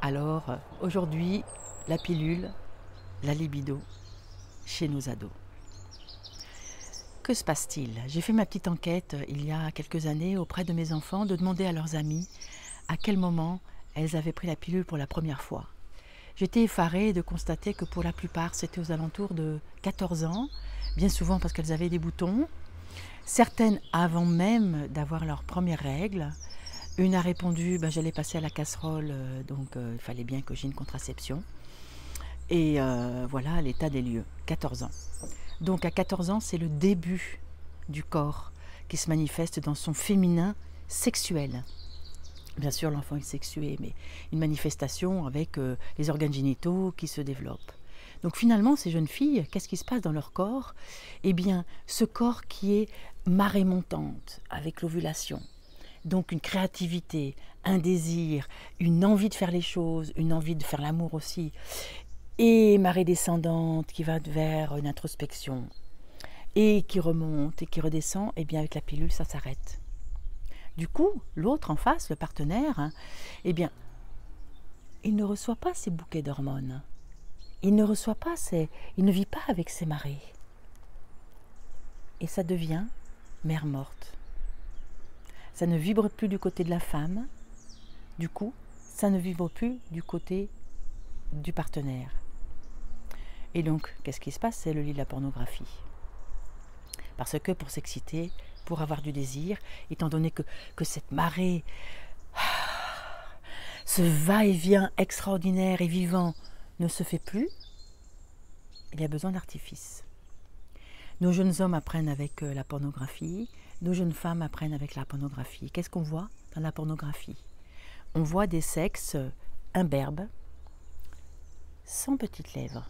Alors, aujourd'hui, la pilule, la libido, chez nos ados. Que se passe-t-il? J'ai fait ma petite enquête il y a quelques années auprès de mes enfants de demander à leurs amis à quel moment elles avaient pris la pilule pour la première fois. J'étais effarée de constater que pour la plupart, c'était aux alentours de 14 ans, bien souvent parce qu'elles avaient des boutons, certaines avant même d'avoir leurs premières règles. Une a répondu j'allais passer à la casserole, donc il fallait bien que j'ai une contraception. Et voilà l'état des lieux, 14 ans. Donc à 14 ans, c'est le début du corps qui se manifeste dans son féminin sexuel. Bien sûr, l'enfant est sexué, mais une manifestation avec les organes génitaux qui se développent. Donc finalement, ces jeunes filles, qu'est-ce qui se passe dans leur corps? Eh bien, ce corps qui est marée montante avec l'ovulation. Donc une créativité, un désir, une envie de faire les choses, une envie de faire l'amour aussi. Et marée descendante qui va vers une introspection. Et qui remonte et qui redescend, eh bien avec la pilule, ça s'arrête. Du coup, l'autre en face, le partenaire, eh bien, il ne reçoit pas ces bouquets d'hormones. Il ne reçoit pas il ne vit pas avec ces marées. Et ça devient mère morte. Ça ne vibre plus du côté de la femme. Du coup, ça ne vibre plus du côté du partenaire. Et donc, qu'est-ce qui se passe? C'est le lit de la pornographie. Parce que pour s'exciter, pour avoir du désir, étant donné que cette marée, ce va-et-vient extraordinaire et vivant ne se fait plus, il y a besoin d'artifice. Nos jeunes hommes apprennent avec la pornographie, nos jeunes femmes apprennent avec la pornographie. Qu'est-ce qu'on voit dans la pornographie? On voit des sexes imberbes, sans petites lèvres,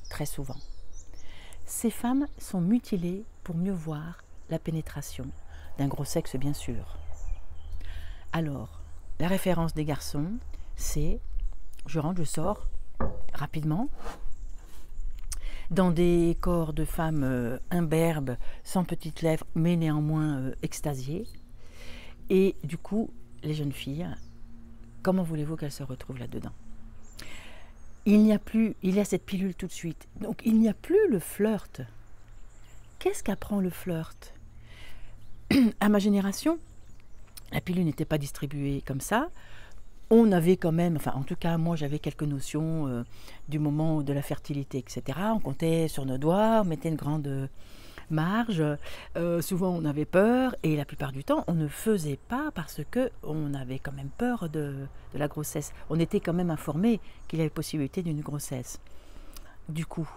très souvent. Ces femmes sont mutilées pour mieux voir la pénétration d'un gros sexe, bien sûr. Alors, la référence des garçons, c'est je rentre, je sors rapidement dans des corps de femmes imberbes, sans petites lèvres, mais néanmoins extasiées. Et du coup, les jeunes filles, comment voulez-vous qu'elles se retrouvent là-dedans? Il y a cette pilule tout de suite. Donc il n'y a plus le flirt. Qu'est-ce qu'apprend le flirt? À ma génération, la pilule n'était pas distribuée comme ça. On avait quand même, enfin en tout cas moi j'avais quelques notions du moment de la fertilité, etc. On comptait sur nos doigts, on mettait une grande marge. Souvent on avait peur et la plupart du temps on ne faisait pas parce qu'on avait quand même peur de la grossesse. On était quand même informé qu'il y avait possibilité d'une grossesse. Du coup,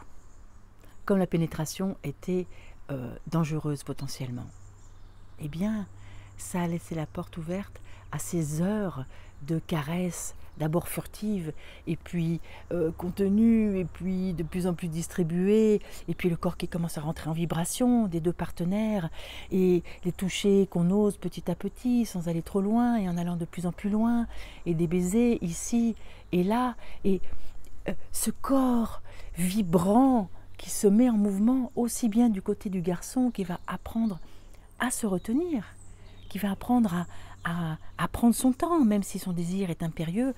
comme la pénétration était dangereuse potentiellement, eh bien ça a laissé la porte ouverte à ces heures de caresses, d'abord furtives, et puis contenues, et puis de plus en plus distribuées, et puis le corps qui commence à rentrer en vibration des deux partenaires, et les toucher qu'on ose petit à petit, sans aller trop loin, et en allant de plus en plus loin, et des baisers ici et là, et ce corps vibrant qui se met en mouvement aussi bien du côté du garçon qui va apprendre à se retenir, qui va apprendre à prendre son temps, même si son désir est impérieux,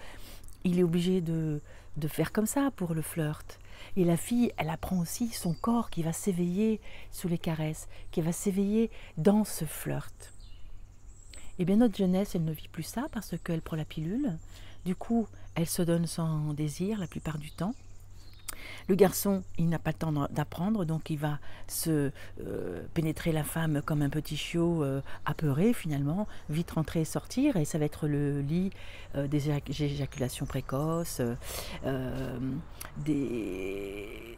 il est obligé de faire comme ça pour le flirt. Et la fille, elle apprend aussi son corps qui va s'éveiller sous les caresses, qui va s'éveiller dans ce flirt. Eh bien notre jeunesse, elle ne vit plus ça parce qu'elle prend la pilule. Du coup, elle se donne sans désir la plupart du temps. Le garçon, il n'a pas le temps d'apprendre, donc il va se pénétrer la femme comme un petit chiot apeuré finalement, vite rentrer et sortir, et ça va être le lit des éjaculations précoces, des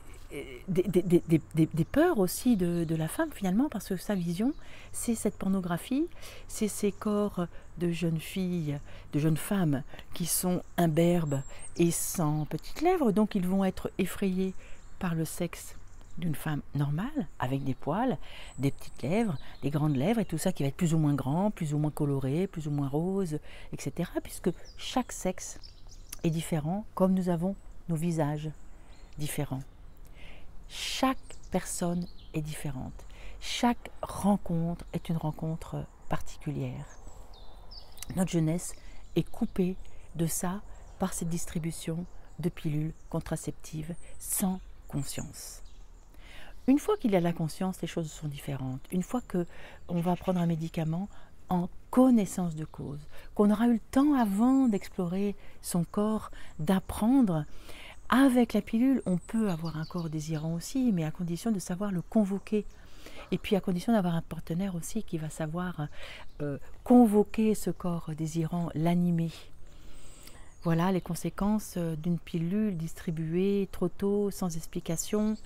peurs aussi de la femme finalement, parce que sa vision, c'est cette pornographie, c'est ces corps de jeunes filles, de jeunes femmes qui sont imberbes et sans petites lèvres, donc ils vont être effrayés par le sexe d'une femme normale, avec des poils, des petites lèvres, des grandes lèvres, et tout ça qui va être plus ou moins grand, plus ou moins coloré, plus ou moins rose, etc. Puisque chaque sexe est différent, comme nous avons nos visages différents. Chaque personne est différente. Chaque rencontre est une rencontre particulière. Notre jeunesse est coupée de ça par cette distribution de pilules contraceptives sans conscience. Une fois qu'il y a la conscience, les choses sont différentes. Une fois qu'on va prendre un médicament en connaissance de cause, qu'on aura eu le temps avant d'explorer son corps, d'apprendre, avec la pilule, on peut avoir un corps désirant aussi, mais à condition de savoir le convoquer. Et puis à condition d'avoir un partenaire aussi qui va savoir convoquer ce corps désirant, l'animer. Voilà les conséquences d'une pilule distribuée trop tôt, sans explication.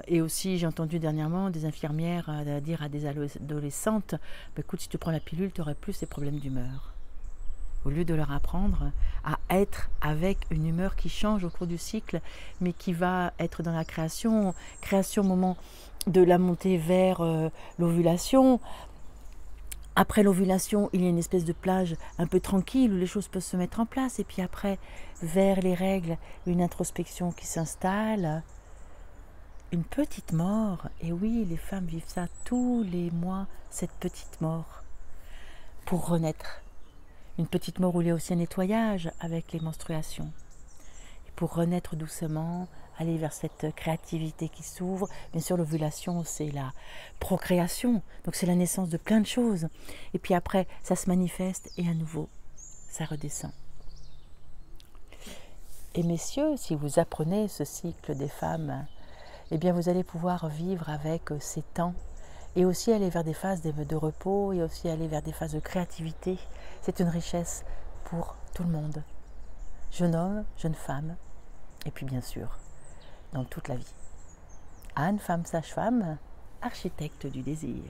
Et aussi, j'ai entendu dernièrement des infirmières dire à des adolescentes, bah, écoute, si tu prends la pilule, tu n'aurais plus ces problèmes d'humeur. Au lieu de leur apprendre à être avec une humeur qui change au cours du cycle, mais qui va être dans la création au moment de la montée vers l'ovulation. Après l'ovulation, il y a une espèce de plage un peu tranquille où les choses peuvent se mettre en place. Et puis après, vers les règles, une introspection qui s'installe. Une petite mort. Et oui, les femmes vivent ça tous les mois, cette petite mort. Pour renaître. Une petite mort où il y a aussi un nettoyage avec les menstruations. Et pour renaître doucement, aller vers cette créativité qui s'ouvre. Bien sûr, l'ovulation, c'est la procréation. Donc c'est la naissance de plein de choses. Et puis après, ça se manifeste et à nouveau, ça redescend. Et messieurs, si vous apprenez ce cycle des femmes, eh bien vous allez pouvoir vivre avec ces temps et aussi aller vers des phases de repos et aussi aller vers des phases de créativité. C'est une richesse pour tout le monde. Jeune homme, jeune femme, et puis bien sûr, dans toute la vie. Anne, femme sage-femme, architecte du désir.